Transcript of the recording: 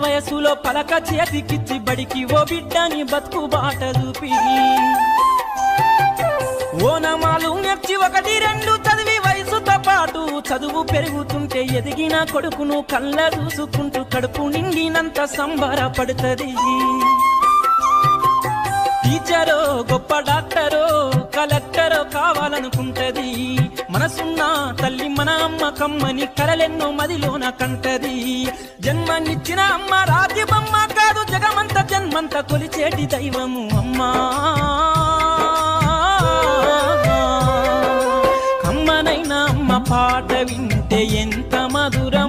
వయసులో పలక చేతికిచ్చి బడికి ఓ బిడ్డని బతుకు బాట చూపి ఓనమాలు నేర్చి 1, 2 చదివి వయసుతో పాటు చదువు పెరుగుతుంటే ఎదిగిన కొడుకును కళ్ళ చూసుకుంటూ కడుపు నిండినంత సంబరపడుతుంది. టీచరో గొప్ప డాక్టరో కలెక్టరో కావాలనుకుంటది. మనసున్న తల్లి మన అమ్మ కమ్మని కలలెన్నో మదిలోన కంటది. జన్మనిచ్చిన అమ్మ రాజ్యమమ్మ కాదు జగమంత జన్మంత కొలిచేటి దైవము అమ్మా. కమ్మనైన అమ్మ పాట వింటే ఎంత మధురం